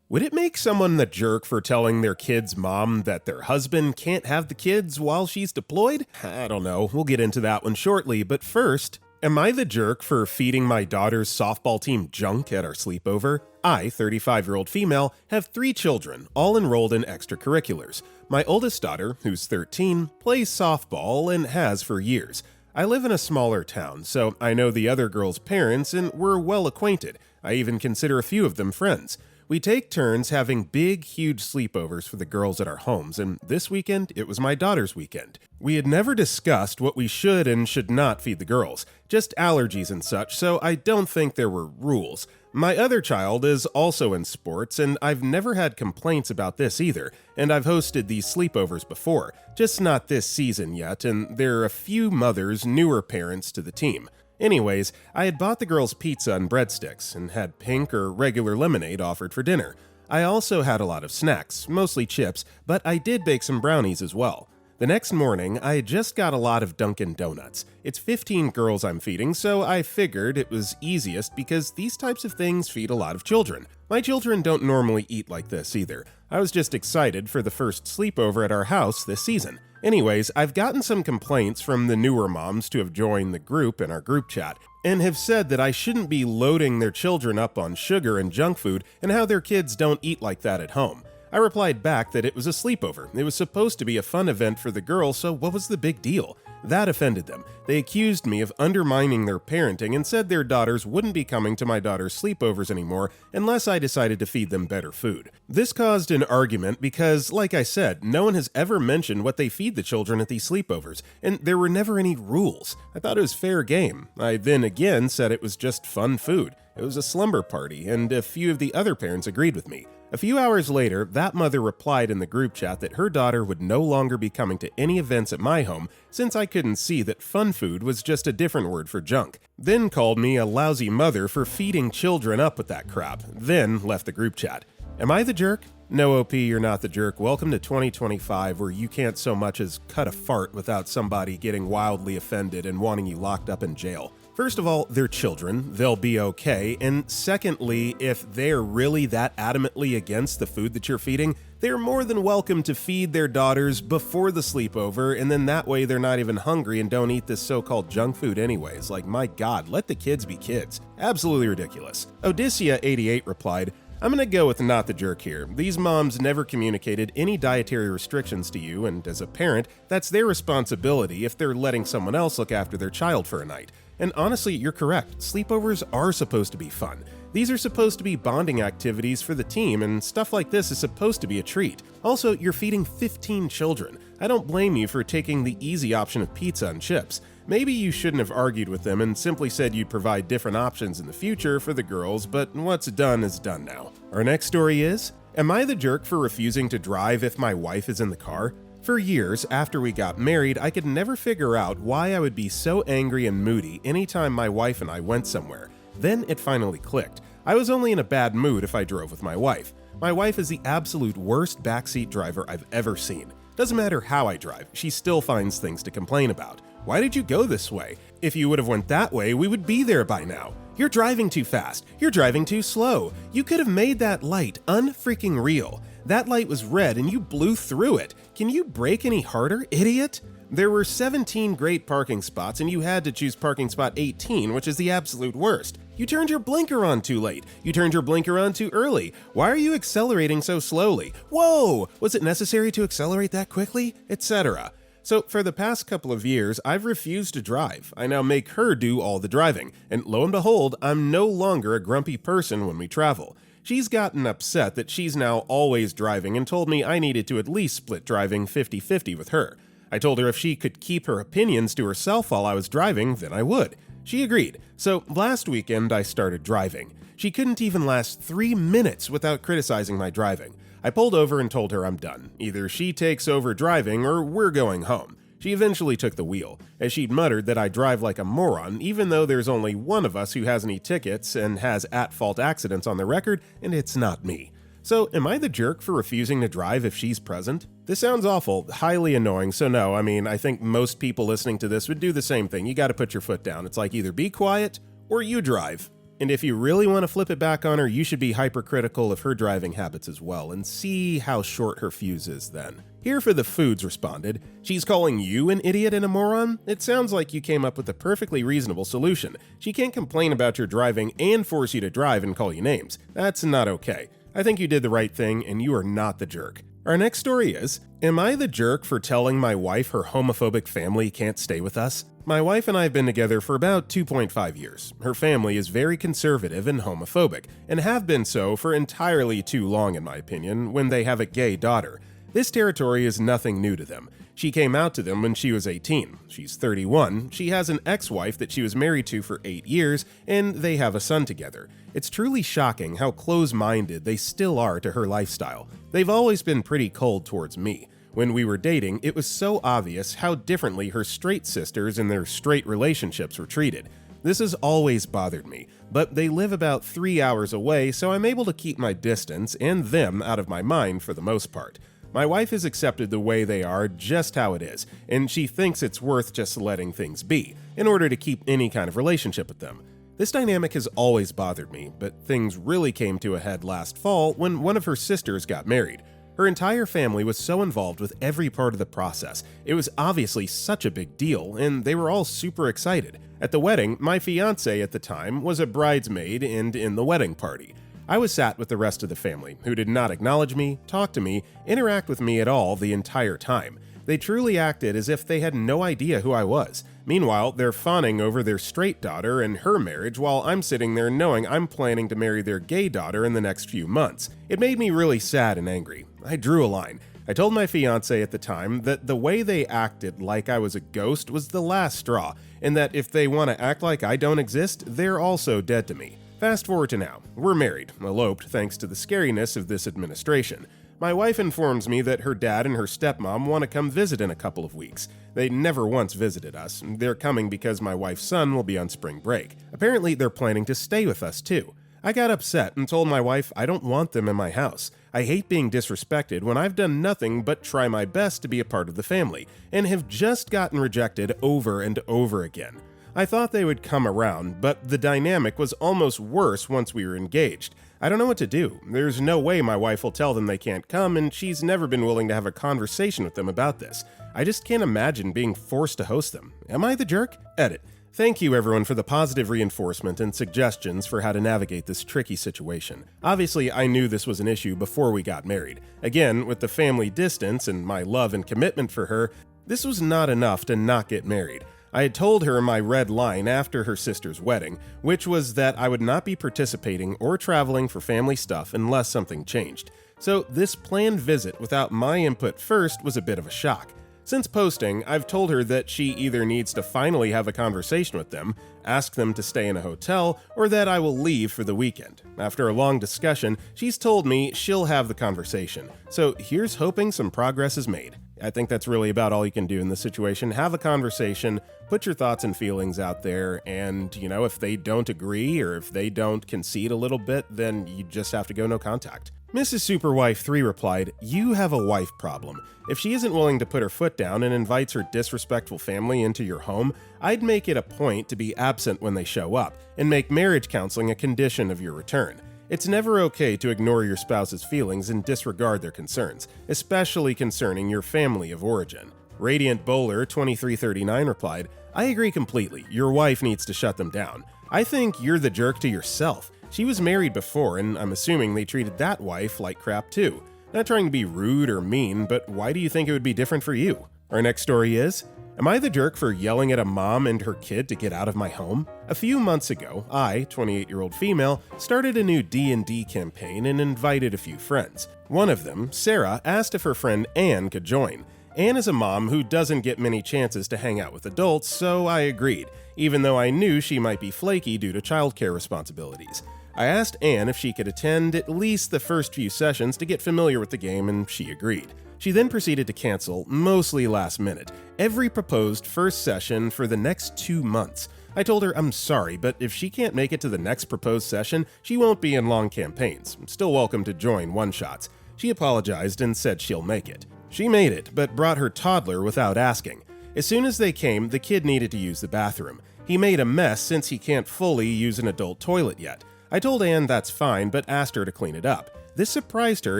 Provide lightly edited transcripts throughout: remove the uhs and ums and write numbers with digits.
Would it make someone the jerk for telling their kid's mom that their husband can't have the kids while she's deployed? I don't know, we'll get into that one shortly, but first, am I the jerk for feeding my daughter's softball team junk at our sleepover? I, 35-year-old female, have 3 children, all enrolled in extracurriculars. My oldest daughter, who's 13, plays softball and has for years. I live in a smaller town, so I know the other girls' parents and we're well acquainted. I even consider a few of them friends. We take turns having big, huge sleepovers for the girls at our homes, and this weekend, it was my daughter's weekend. We had never discussed what we should and should not feed the girls, just allergies and such, so I don't think there were rules. My other child is also in sports, and I've never had complaints about this either, and I've hosted these sleepovers before, just not this season yet, and there are a few mothers, newer parents to the team. Anyways, I had bought the girls pizza and breadsticks, and had pink or regular lemonade offered for dinner. I also had a lot of snacks, mostly chips, but I did bake some brownies as well. The next morning, I had just got a lot of Dunkin' Donuts. It's 15 girls I'm feeding, so I figured it was easiest because these types of things feed a lot of children. My children don't normally eat like this either. I was just excited for the first sleepover at our house this season. Anyways, I've gotten some complaints from the newer moms to have joined the group in our group chat, and have said that I shouldn't be loading their children up on sugar and junk food and how their kids don't eat like that at home. I replied back that it was a sleepover. It was supposed to be a fun event for the girls, so what was the big deal? That offended them. They accused me of undermining their parenting and said their daughters wouldn't be coming to my daughter's sleepovers anymore unless I decided to feed them better food. This caused an argument because, like I said, no one has ever mentioned what they feed the children at these sleepovers, and there were never any rules. I thought it was fair game. I then again said it was just fun food. It was a slumber party, and a few of the other parents agreed with me. A few hours later, that mother replied in the group chat that her daughter would no longer be coming to any events at my home since I couldn't see that fun food was just a different word for junk. Then called me a lousy mother for feeding children up with that crap, then left the group chat. Am I the jerk? No, OP, you're not the jerk. Welcome to 2025, where you can't so much as cut a fart without somebody getting wildly offended and wanting you locked up in jail. First of all, they're children, they'll be okay, and secondly, if they're really that adamantly against the food that you're feeding, they're more than welcome to feed their daughters before the sleepover, and then that way they're not even hungry and don't eat this so-called junk food anyways. Like, my god, let the kids be kids. Absolutely ridiculous. Odyssia88 replied, I'm gonna go with not the jerk here. These moms never communicated any dietary restrictions to you, and as a parent, that's their responsibility if they're letting someone else look after their child for a night. And honestly, you're correct. Sleepovers are supposed to be fun. These are supposed to be bonding activities for the team, and stuff like this is supposed to be a treat. Also, you're feeding 15 children. I don't blame you for taking the easy option of pizza and chips. Maybe you shouldn't have argued with them and simply said you'd provide different options in the future for the girls, but what's done is done now. Our next story is, am I the jerk for refusing to drive if my wife is in the car? For years after we got married, I could never figure out why I would be so angry and moody anytime my wife and I went somewhere. Then it finally clicked. I was only in a bad mood if I drove with my wife. My wife is the absolute worst backseat driver I've ever seen. Doesn't matter how I drive, she still finds things to complain about. Why did you go this way? If you would have went that way, we would be there by now. You're driving too fast. You're driving too slow. You could have made that light unfreaking real. That light was red and you blew through it. Can you brake any harder, idiot? There were 17 great parking spots and you had to choose parking spot 18, which is the absolute worst. You turned your blinker on too late. You turned your blinker on too early. Why are you accelerating so slowly? Whoa! Was it necessary to accelerate that quickly? Etc. So for the past couple of years, I've refused to drive. I now make her do all the driving. And lo and behold, I'm no longer a grumpy person when we travel. She's gotten upset that she's now always driving and told me I needed to at least split driving 50-50 with her. I told her if she could keep her opinions to herself while I was driving, then I would. She agreed. So last weekend I started driving. She couldn't even last 3 minutes without criticizing my driving. I pulled over and told her I'm done. Either she takes over driving or we're going home. She eventually took the wheel, as she'd muttered that I drive like a moron, even though there's only one of us who has any tickets and has at-fault accidents on the record, and it's not me. So, am I the jerk for refusing to drive if she's present? This sounds awful, highly annoying, so no, I think most people listening to this would do the same thing. You gotta put your foot down. It's like either be quiet or you drive. And if you really want to flip it back on her, you should be hypercritical of her driving habits as well, and see how short her fuse is then. Here for the Foods responded, "She's calling you an idiot and a moron? It sounds like you came up with a perfectly reasonable solution. She can't complain about your driving and force you to drive and call you names. That's not okay. I think you did the right thing, and you are not the jerk." Our next story is, "Am I the jerk for telling my wife her homophobic family can't stay with us? My wife and I have been together for about 2.5 years. Her family is very conservative and homophobic, and have been so for entirely too long in my opinion, when they have a gay daughter. This territory is nothing new to them. She came out to them when she was 18. She's 31. She has an ex-wife that she was married to for 8 years, and they have a son together. It's truly shocking how close-minded they still are to her lifestyle. They've always been pretty cold towards me. When we were dating, it was so obvious how differently her straight sisters in their straight relationships were treated. This has always bothered me, but they live about 3 hours away, so I'm able to keep my distance and them out of my mind for the most part. My wife has accepted the way they are just how it is, and she thinks it's worth just letting things be, in order to keep any kind of relationship with them. This dynamic has always bothered me, but things really came to a head last fall when one of her sisters got married. Her entire family was so involved with every part of the process. It was obviously such a big deal, and they were all super excited. At the wedding, my fiancé at the time was a bridesmaid and in the wedding party. I was sat with the rest of the family, who did not acknowledge me, talk to me, interact with me at all the entire time. They truly acted as if they had no idea who I was. Meanwhile, they're fawning over their straight daughter and her marriage while I'm sitting there knowing I'm planning to marry their gay daughter in the next few months. It made me really sad and angry. I drew a line. I told my fiancé at the time that the way they acted like I was a ghost was the last straw, and that if they want to act like I don't exist, they're also dead to me. Fast forward to now. We're married, eloped thanks to the scariness of this administration. My wife informs me that her dad and her stepmom want to come visit in a couple of weeks. They never once visited us. They're coming because my wife's son will be on spring break. Apparently, they're planning to stay with us too. I got upset and told my wife I don't want them in my house. I hate being disrespected when I've done nothing but try my best to be a part of the family, and have just gotten rejected over and over again. I thought they would come around, but the dynamic was almost worse once we were engaged. I don't know what to do. There's no way my wife will tell them they can't come, and she's never been willing to have a conversation with them about this. I just can't imagine being forced to host them. Am I the jerk? Edit. Thank you everyone for the positive reinforcement and suggestions for how to navigate this tricky situation. Obviously, I knew this was an issue before we got married. Again, with the family distance and my love and commitment for her, this was not enough to not get married. I had told her my red line after her sister's wedding, which was that I would not be participating or traveling for family stuff unless something changed. So this planned visit without my input first was a bit of a shock. Since posting, I've told her that she either needs to finally have a conversation with them, ask them to stay in a hotel, or that I will leave for the weekend. After a long discussion, she's told me she'll have the conversation. So here's hoping some progress is made. I think that's really about all you can do in this situation. Have a conversation, put your thoughts and feelings out there, and, if they don't agree or if they don't concede a little bit, then you just have to go no contact. Mrs. Superwife 3 replied, "You have a wife problem. If she isn't willing to put her foot down and invites her disrespectful family into your home, I'd make it a point to be absent when they show up, and make marriage counseling a condition of your return. It's never okay to ignore your spouse's feelings and disregard their concerns, especially concerning your family of origin." Radiant Bowler 2339 replied, "I agree completely. Your wife needs to shut them down. I think you're the jerk to yourself. She was married before, and I'm assuming they treated that wife like crap too. Not trying to be rude or mean, but why do you think it would be different for you?" Our next story is, "Am I the jerk for yelling at a mom and her kid to get out of my home? A few months ago, I, 28-year-old female, started a new D&D campaign and invited a few friends. One of them, Sarah, asked if her friend Anne could join. Anne is a mom who doesn't get many chances to hang out with adults, so I agreed, even though I knew she might be flaky due to childcare responsibilities. I asked Anne if she could attend at least the first few sessions to get familiar with the game, and she agreed. She then proceeded to cancel, mostly last minute, every proposed first session for the next 2 months. I told her I'm sorry, but if she can't make it to the next proposed session, she won't be in long campaigns. Still welcome to join one-shots. She apologized and said she'll make it. She made it, but brought her toddler without asking. As soon as they came, the kid needed to use the bathroom. He made a mess since he can't fully use an adult toilet yet. I told Anne that's fine, but asked her to clean it up. This surprised her,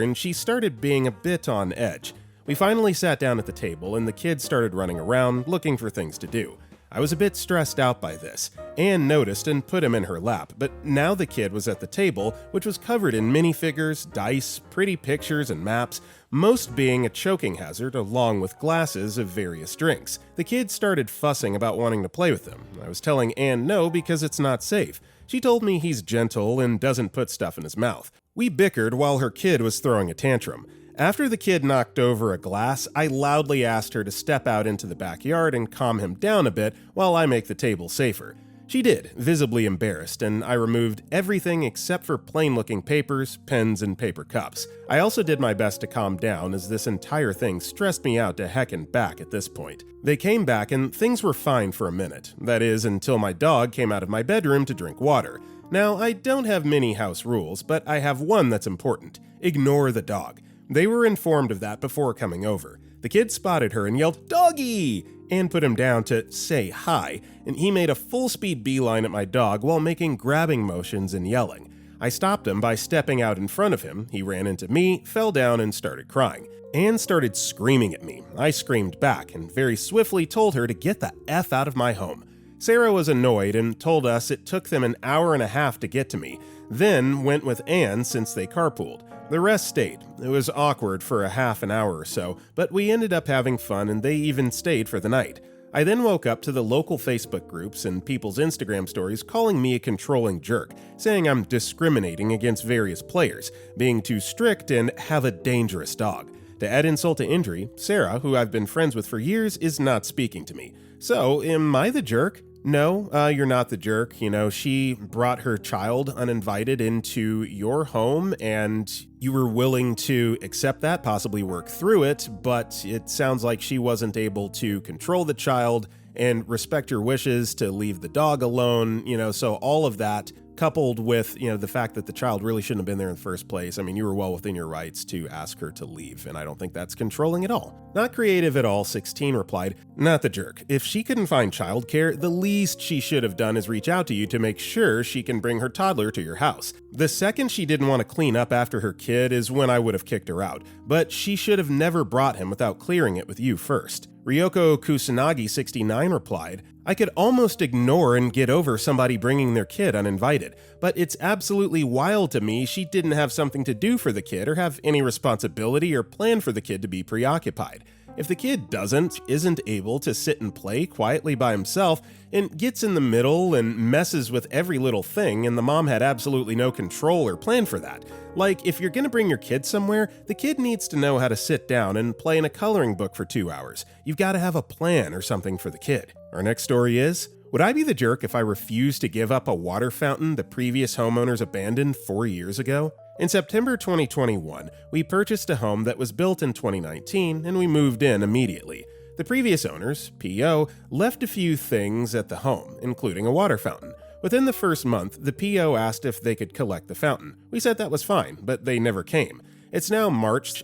and she started being a bit on edge. We finally sat down at the table, and the kids started running around, looking for things to do. I was a bit stressed out by this. Anne noticed and put him in her lap, but now the kid was at the table, which was covered in minifigures, dice, pretty pictures, and maps, most being a choking hazard along with glasses of various drinks. The kid started fussing about wanting to play with them. I was telling Anne no because it's not safe. She told me he's gentle and doesn't put stuff in his mouth. We bickered while her kid was throwing a tantrum. After the kid knocked over a glass, I loudly asked her to step out into the backyard and calm him down a bit while I make the table safer. She did, visibly embarrassed, and I removed everything except for plain-looking papers, pens, and paper cups. I also did my best to calm down as this entire thing stressed me out to heck and back at this point. They came back and things were fine for a minute. That is, until my dog came out of my bedroom to drink water. Now, I don't have many house rules, but I have one that's important. Ignore the dog. They were informed of that before coming over. The kid spotted her and yelled, "Doggy!" and put him down to say hi, and he made a full-speed beeline at my dog while making grabbing motions and yelling. I stopped him by stepping out in front of him. He ran into me, fell down, and started crying. Anne started screaming at me. I screamed back and very swiftly told her to get the F out of my home. Sarah was annoyed and told us it took them an hour and a half to get to me, then went with Anne since they carpooled. The rest stayed. It was awkward for a half an hour or so, but we ended up having fun and they even stayed for the night. I then woke up to the local Facebook groups and people's Instagram stories calling me a controlling jerk, saying I'm discriminating against various players, being too strict, and have a dangerous dog. To add insult to injury, Sarah, who I've been friends with for years, is not speaking to me. So, am I the jerk? No, you're not the jerk. You know, she brought her child uninvited into your home and you were willing to accept that, possibly work through it, but it sounds like she wasn't able to control the child and respect your wishes to leave the dog alone, so all of that coupled with, the fact that the child really shouldn't have been there in the first place. I mean, you were well within your rights to ask her to leave, and I don't think that's controlling at all. Not creative at all, 16 replied, not the jerk. If she couldn't find childcare, the least she should have done is reach out to you to make sure she can bring her toddler to your house. The second she didn't want to clean up after her kid is when I would have kicked her out, but she should have never brought him without clearing it with you first. Ryoko Kusanagi 69 replied, I could almost ignore and get over somebody bringing their kid uninvited, but it's absolutely wild to me she didn't have something to do for the kid or have any responsibility or plan for the kid to be preoccupied. If the kid isn't able to sit and play quietly by himself and gets in the middle and messes with every little thing and the mom had absolutely no control or plan for that. Like, if you're gonna bring your kid somewhere, the kid needs to know how to sit down and play in a coloring book for 2 hours. You've gotta have a plan or something for the kid. Our next story is, would I be the jerk if I refused to give up a water fountain the previous homeowners abandoned 4 years ago? In September 2021, we purchased a home that was built in 2019 and we moved in immediately. The previous owners, PO, left a few things at the home, including a water fountain. Within the first month, the PO asked if they could collect the fountain. We said that was fine, but they never came. It's now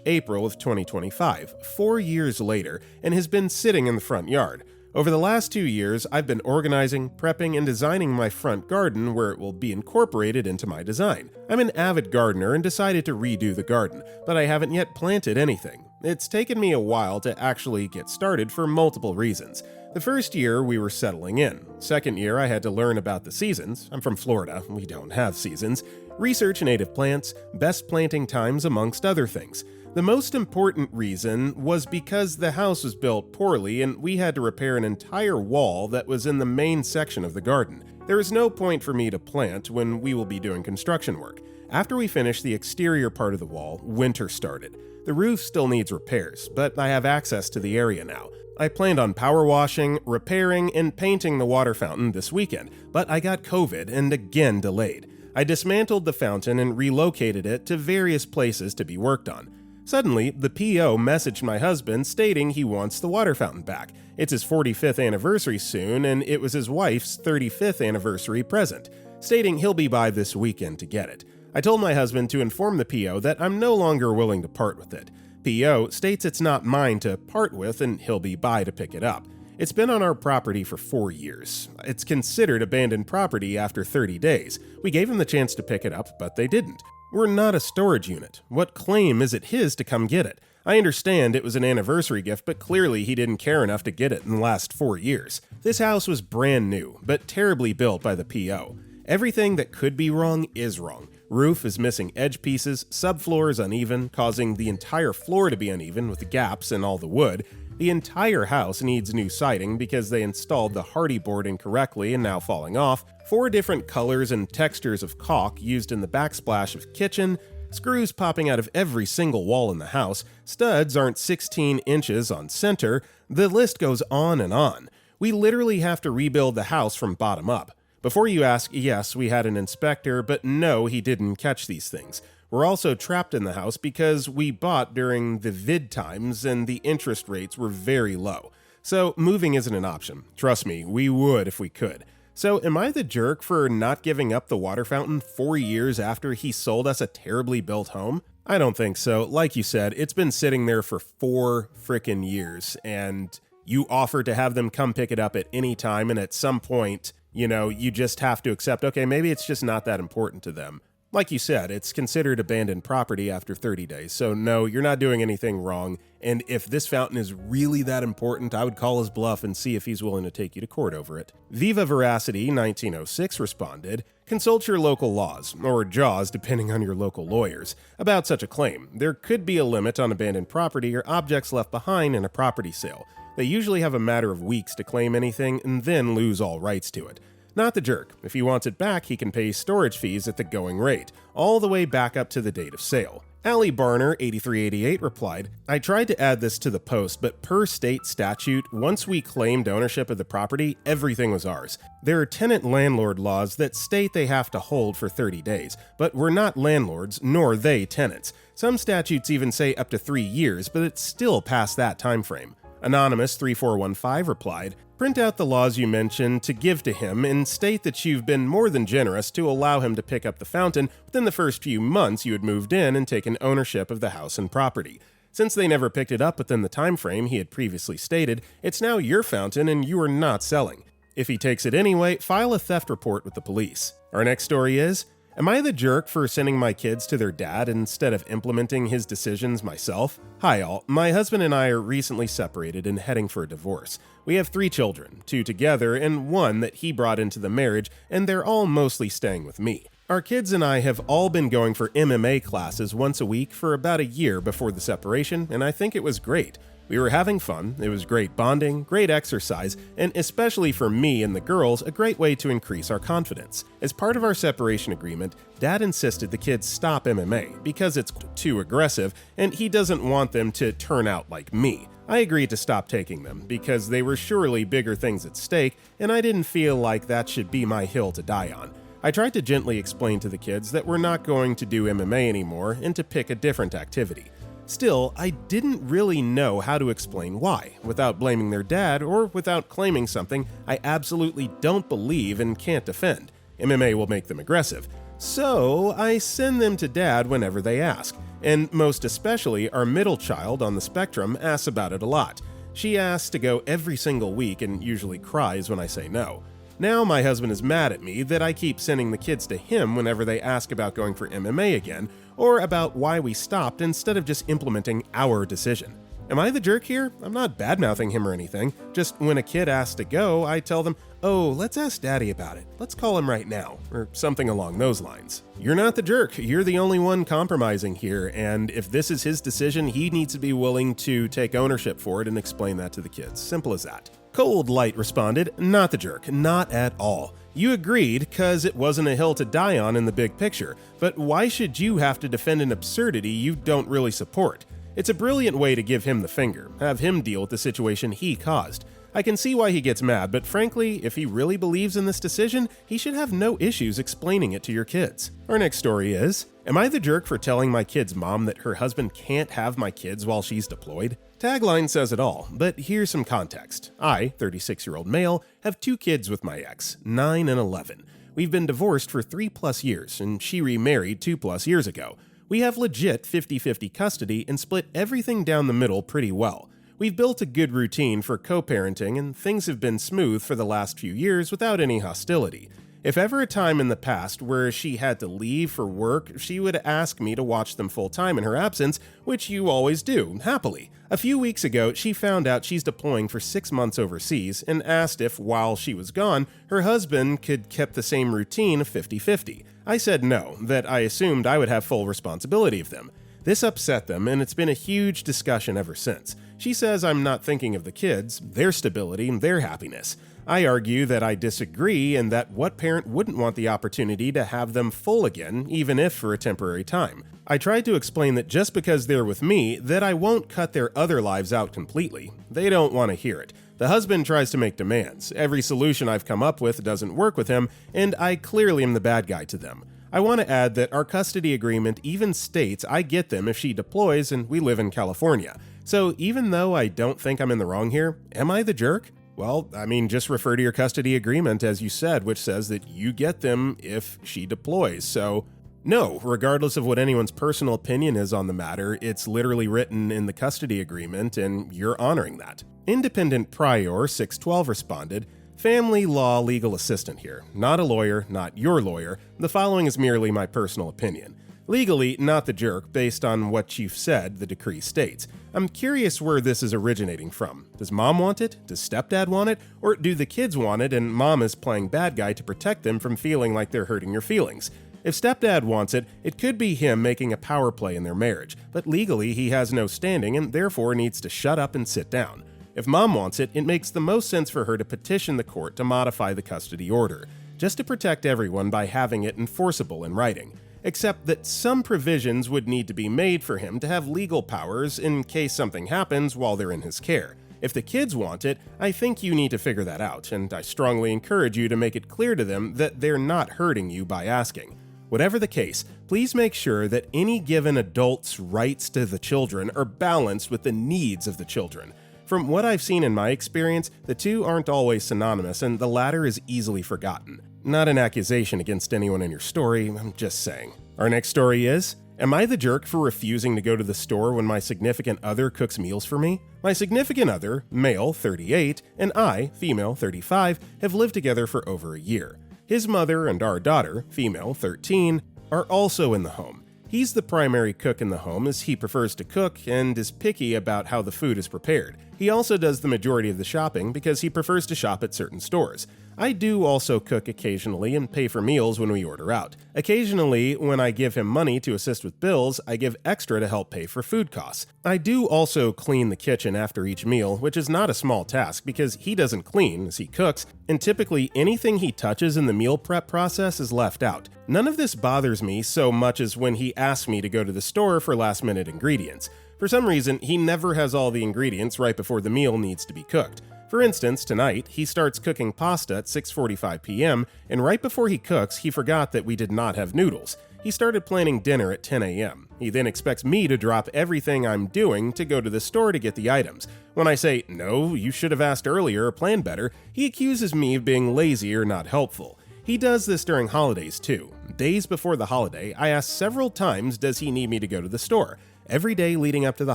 April of 2025, 4 years later, and has been sitting in the front yard. Over the last 2 years, I've been organizing, prepping, and designing my front garden where it will be incorporated into my design. I'm an avid gardener and decided to redo the garden, but I haven't yet planted anything. It's taken me a while to actually get started for multiple reasons. The first year, we were settling in. Second year, I had to learn about the seasons. I'm from Florida, we don't have seasons. Research native plants, best planting times, amongst other things. The most important reason was because the house was built poorly and we had to repair an entire wall that was in the main section of the garden. There is no point for me to plant when we will be doing construction work. After we finished the exterior part of the wall, winter started. The roof still needs repairs, but I have access to the area now. I planned on power washing, repairing, and painting the water fountain this weekend, but I got COVID and again delayed. I dismantled the fountain and relocated it to various places to be worked on. Suddenly, the PO messaged my husband stating he wants the water fountain back. It's his 45th anniversary soon, and it was his wife's 35th anniversary present, stating he'll be by this weekend to get it. I told my husband to inform the PO that I'm no longer willing to part with it. PO states it's not mine to part with and he'll be by to pick it up. It's been on our property for 4 years. It's considered abandoned property after 30 days. We gave him the chance to pick it up, but they didn't. We're not a storage unit. What claim is it his to come get it? I understand it was an anniversary gift, but clearly he didn't care enough to get it in the last 4 years. This house was brand new, but terribly built by the PO. Everything that could be wrong is wrong. Roof is missing edge pieces, subfloor is uneven, causing the entire floor to be uneven with the gaps in all the wood. The entire house needs new siding because they installed the hardy board incorrectly and now falling off. 4 different colors and textures of caulk used in the backsplash of kitchen. Screws popping out of every single wall in the house. Studs aren't 16 inches on center. The list goes on and on. We literally have to rebuild the house from bottom up. Before you ask, yes, we had an inspector, but no, he didn't catch these things. We're also trapped in the house because we bought during the vid times and the interest rates were very low. So moving isn't an option. Trust me, we would if we could. So am I the jerk for not giving up the water fountain 4 years after he sold us a terribly built home? I don't think so. Like you said, it's been sitting there for 4 frickin' years, and you offered to have them come pick it up at any time, and at some point, you just have to accept, okay, maybe it's just not that important to them. Like you said, it's considered abandoned property after 30 days, so no, you're not doing anything wrong, and if this fountain is really that important, I would call his bluff and see if he's willing to take you to court over it. Viva Veracity 1906 responded, consult your local laws, or JAWS depending on your local lawyers, about such a claim. There could be a limit on abandoned property or objects left behind in a property sale. They usually have a matter of weeks to claim anything and then lose all rights to it. Not the jerk. If he wants it back, he can pay storage fees at the going rate, all the way back up to the date of sale. Allie Barner, 8388, replied, I tried to add this to the post, but per state statute, once we claimed ownership of the property, everything was ours. There are tenant-landlord laws that state they have to hold for 30 days, but we're not landlords, nor they tenants. Some statutes even say up to 3 years, but it's still past that time frame. Anonymous 3415 replied, print out the laws you mentioned to give to him and state that you've been more than generous to allow him to pick up the fountain within the first few months you had moved in and taken ownership of the house and property. Since they never picked it up within the time frame he had previously stated, it's now your fountain and you are not selling. If he takes it anyway, file a theft report with the police. Our next story is, am I the jerk for sending my kids to their dad instead of implementing his decisions myself? Hi all, my husband and I are recently separated and heading for a divorce. We have 3 children, 2 together and 1 that he brought into the marriage, and they're all mostly staying with me. Our kids and I have all been going for MMA classes once a week for about a year before the separation, and I think it was great. We were having fun, it was great bonding, great exercise, and especially for me and the girls, a great way to increase our confidence. As part of our separation agreement, Dad insisted the kids stop MMA because it's too aggressive and he doesn't want them to turn out like me. I agreed to stop taking them because they were surely bigger things at stake and I didn't feel like that should be my hill to die on. I tried to gently explain to the kids that we're not going to do MMA anymore and to pick a different activity. Still, I didn't really know how to explain why, without blaming their dad or without claiming something I absolutely don't believe and can't defend. MMA will make them aggressive. So I send them to Dad whenever they ask, and most especially our middle child on the spectrum asks about it a lot. She asks to go every single week and usually cries when I say no. Now my husband is mad at me that I keep sending the kids to him whenever they ask about going for MMA again, or about why we stopped instead of just implementing our decision. Am I the jerk here? I'm not bad-mouthing him or anything. Just when a kid asks to go, I tell them, oh, let's ask Daddy about it. Let's call him right now, or something along those lines. You're not the jerk. You're the only one compromising here, and if this is his decision, he needs to be willing to take ownership for it and explain that to the kids. Simple as that. Cold Light responded, not the jerk, not at all. You agreed cause it wasn't a hill to die on in the big picture, but why should you have to defend an absurdity you don't really support? It's a brilliant way to give him the finger, have him deal with the situation he caused. I can see why he gets mad, but frankly, if he really believes in this decision, he should have no issues explaining it to your kids. Our next story is, am I the jerk for telling my kid's mom that her husband can't have my kids while she's deployed? Tagline says it all, but here's some context. I, 36-year-old male, have 2 kids with my ex, 9 and 11. We've been divorced for 3+ years, and she remarried 2+ years ago. We have legit 50-50 custody and split everything down the middle pretty well. We've built a good routine for co-parenting and things have been smooth for the last few years without any hostility. If ever a time in the past where she had to leave for work, she would ask me to watch them full time in her absence, which you always do, happily. A few weeks ago, she found out she's deploying for 6 months overseas and asked if, while she was gone, her husband could keep the same routine of 50-50. I said no, that I assumed I would have full responsibility of them. This upset them, and it's been a huge discussion ever since. She says I'm not thinking of the kids, their stability, and their happiness. I argue that I disagree and that what parent wouldn't want the opportunity to have them full again, even if for a temporary time. I tried to explain that just because they're with me, that I won't cut their other lives out completely. They don't want to hear it. The husband tries to make demands. Every solution I've come up with doesn't work with him, and I clearly am the bad guy to them. I want to add that our custody agreement even states I get them if she deploys and we live in California. So even though I don't think I'm in the wrong here, am I the jerk? Well, I mean, just refer to your custody agreement as you said, which says that you get them if she deploys. So, no, regardless of what anyone's personal opinion is on the matter, it's literally written in the custody agreement and you're honoring that. Independent Prior 612 responded, "Family law legal assistant here. Not a lawyer, not your lawyer. The following is merely my personal opinion. Legally, not the jerk based on what you've said, the decree states. I'm curious where this is originating from. Does mom want it? Does stepdad want it? Or do the kids want it and mom is playing bad guy to protect them from feeling like they're hurting your feelings? If stepdad wants it, it could be him making a power play in their marriage, but legally he has no standing and therefore needs to shut up and sit down. If mom wants it, it makes the most sense for her to petition the court to modify the custody order, just to protect everyone by having it enforceable in writing. Except that some provisions would need to be made for him to have legal powers in case something happens while they're in his care. If the kids want it, I think you need to figure that out, and I strongly encourage you to make it clear to them that they're not hurting you by asking. Whatever the case, please make sure that any given adult's rights to the children are balanced with the needs of the children. From what I've seen in my experience, the two aren't always synonymous, and the latter is easily forgotten. Not an accusation against anyone in your story, I'm just saying. Our next story is, am I the jerk for refusing to go to the store when my significant other cooks meals for me? My significant other, male 38, and I, female 35, have lived together for over a year. His mother and our daughter, female 13, are also in the home. He's the primary cook in the home as he prefers to cook and is picky about how the food is prepared. He also does the majority of the shopping because he prefers to shop at certain stores. I do also cook occasionally and pay for meals when we order out. Occasionally, when I give him money to assist with bills, I give extra to help pay for food costs. I do also clean the kitchen after each meal, which is not a small task because he doesn't clean as he cooks, and typically anything he touches in the meal prep process is left out. None of this bothers me so much as when he asks me to go to the store for last-minute ingredients. For some reason, he never has all the ingredients right before the meal needs to be cooked. For instance, tonight, he starts cooking pasta at 6:45 p.m., and right before he cooks, he forgot that we did not have noodles. He started planning dinner at 10 a.m. He then expects me to drop everything I'm doing to go to the store to get the items. When I say, no, you should have asked earlier or planned better, he accuses me of being lazy or not helpful. He does this during holidays too. Days before the holiday, I asked several times, does he need me to go to the store? Every day leading up to the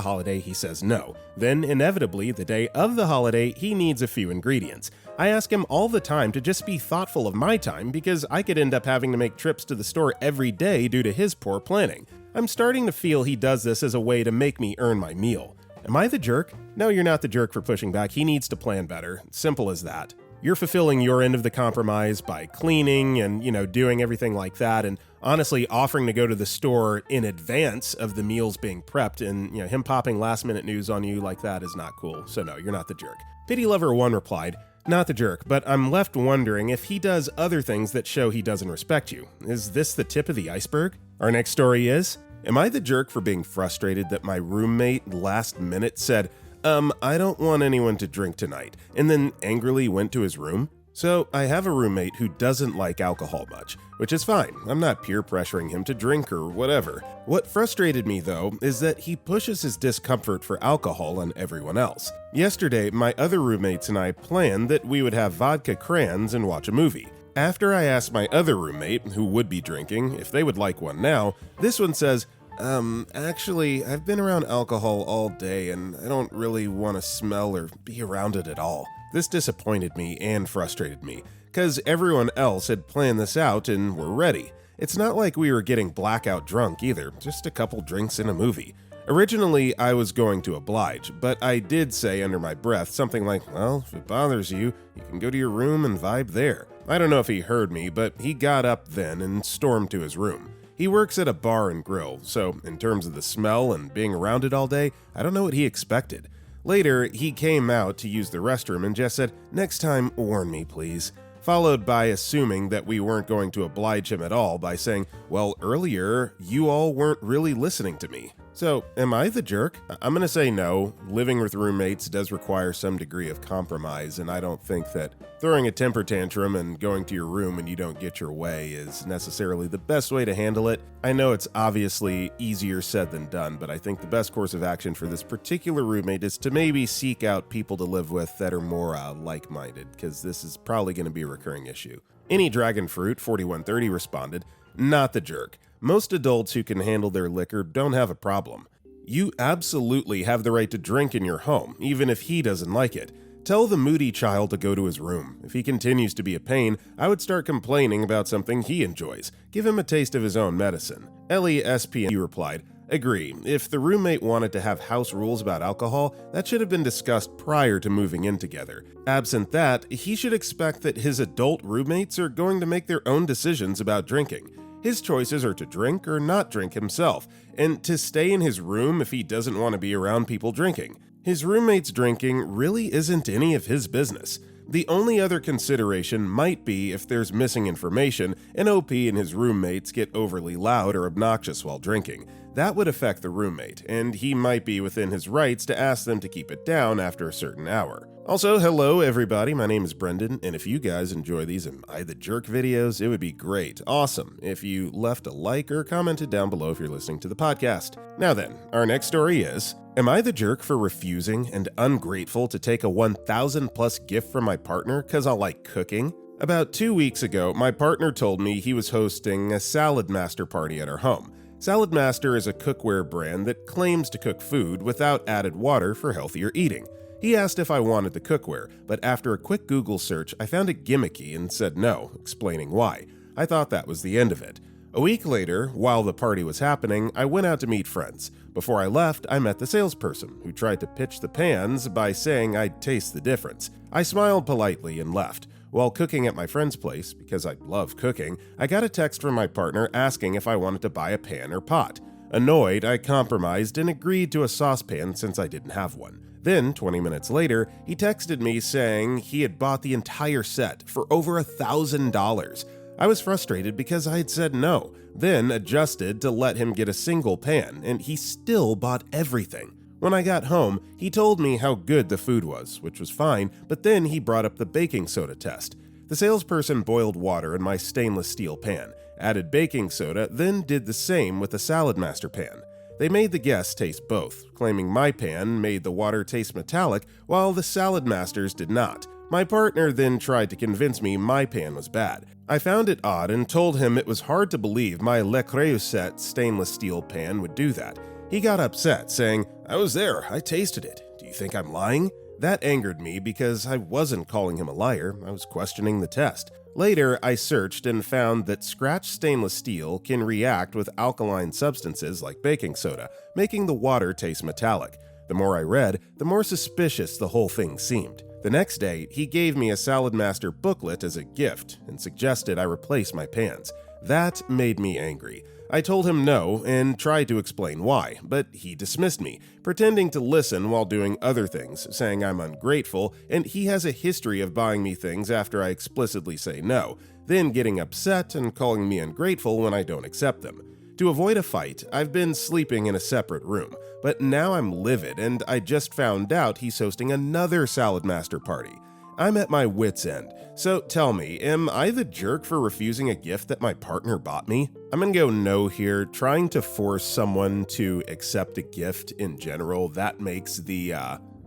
holiday, he says no. Then, inevitably, the day of the holiday, he needs a few ingredients. I ask him all the time to just be thoughtful of my time because I could end up having to make trips to the store every day due to his poor planning. I'm starting to feel he does this as a way to make me earn my meal. Am I the jerk? No, you're not the jerk for pushing back. He needs to plan better. Simple as that. You're fulfilling your end of the compromise by cleaning and, doing everything like that, and honestly offering to go to the store in advance of the meals being prepped, and him popping last minute news on you like that is not cool. So no, you're not the jerk. Pity Lover 1 replied, not the jerk, but I'm left wondering if he does other things that show he doesn't respect you. Is this the tip of the iceberg? Our next story is, am I the jerk for being frustrated that my roommate last minute said, I don't want anyone to drink tonight, and then angrily went to his room? So, I have a roommate who doesn't like alcohol much, which is fine. I'm not peer pressuring him to drink or whatever. What frustrated me, though, is that he pushes his discomfort for alcohol on everyone else. Yesterday, my other roommates and I planned that we would have vodka crayons and watch a movie. After I asked my other roommate, who would be drinking, if they would like one now, this one says, Actually, I've been around alcohol all day and I don't really want to smell or be around it at all. This disappointed me and frustrated me, because everyone else had planned this out and were ready. It's not like we were getting blackout drunk either, just a couple drinks in a movie. Originally, I was going to oblige, but I did say under my breath something like, well, if it bothers you, you can go to your room and vibe there. I don't know if he heard me, but he got up then and stormed to his room. He works at a bar and grill, so in terms of the smell and being around it all day, I don't know what he expected. Later, he came out to use the restroom and just said, "Next time, warn me, please." Followed by assuming that we weren't going to oblige him at all by saying, "Well, earlier, you all weren't really listening to me." So, am I the jerk? I'm going to say no. Living with roommates does require some degree of compromise, and I don't think that throwing a temper tantrum and going to your room when you don't get your way is necessarily the best way to handle it. I know it's obviously easier said than done, but I think the best course of action for this particular roommate is to maybe seek out people to live with that are more like-minded, because this is probably going to be a recurring issue. Any Dragon Fruit 4130 responded, "Not the jerk. Most adults who can handle their liquor don't have a problem. You absolutely have the right to drink in your home, even if he doesn't like it. Tell the moody child to go to his room. If he continues to be a pain, I would start complaining about something he enjoys. Give him a taste of his own medicine." Ellie SPN replied, "Agree. If the roommate wanted to have house rules about alcohol, that should have been discussed prior to moving in together. Absent that, he should expect that his adult roommates are going to make their own decisions about drinking. His choices are to drink or not drink himself, and to stay in his room if he doesn't want to be around people drinking. His roommates drinking really isn't any of his business. The only other consideration might be if there's missing information and OP and his roommates get overly loud or obnoxious while drinking. That would affect the roommate, and he might be within his rights to ask them to keep it down after a certain hour. Also, hello everybody, my name is Brendan, and if you guys enjoy these Am I the Jerk videos, it would be great, awesome, if you left a like or commented down below if you're listening to the podcast. Now then, our next story is, am I the jerk for refusing and ungrateful to take a 1,000 plus gift from my partner because I like cooking? About 2 weeks ago, my partner told me he was hosting a Salad Master party at our home. Salad Master is a cookware brand that claims to cook food without added water for healthier eating. He asked if I wanted the cookware, but after a quick Google search, I found it gimmicky and said no, explaining why. I thought that was the end of it. A week later, while the party was happening, I went out to meet friends. Before I left, I met the salesperson, who tried to pitch the pans by saying I'd taste the difference. I smiled politely and left. While cooking at my friend's place, because I love cooking, I got a text from my partner asking if I wanted to buy a pan or pot. Annoyed, I compromised and agreed to a saucepan since I didn't have one. Then, 20 minutes later, he texted me saying he had bought the entire set for over $1,000. I was frustrated because I had said no, then adjusted to let him get a single pan, and he still bought everything. When I got home, he told me how good the food was, which was fine, but then he brought up the baking soda test. The salesperson boiled water in my stainless steel pan, added baking soda, then did the same with the Salad Master pan. They made the guests taste both, claiming my pan made the water taste metallic, while the Salad Master's did not. My partner then tried to convince me my pan was bad. I found it odd and told him it was hard to believe my Le Creuset stainless steel pan would do that. He got upset, saying, "I was there, I tasted it. Do you think I'm lying?" That angered me because I wasn't calling him a liar, I was questioning the test. Later, I searched and found that scratched stainless steel can react with alkaline substances like baking soda, making the water taste metallic. The more I read, the more suspicious the whole thing seemed. The next day, he gave me a Salad Master booklet as a gift and suggested I replace my pans. That made me angry. I told him no and tried to explain why, but he dismissed me, pretending to listen while doing other things, saying I'm ungrateful, and he has a history of buying me things after I explicitly say no, then getting upset and calling me ungrateful when I don't accept them. To avoid a fight, I've been sleeping in a separate room, but now I'm livid and I just found out he's hosting another Salad Master party. I'm at my wit's end. So tell me, am I the jerk for refusing a gift that my partner bought me? I'm gonna go no here. Trying to force someone to accept a gift in general, that makes the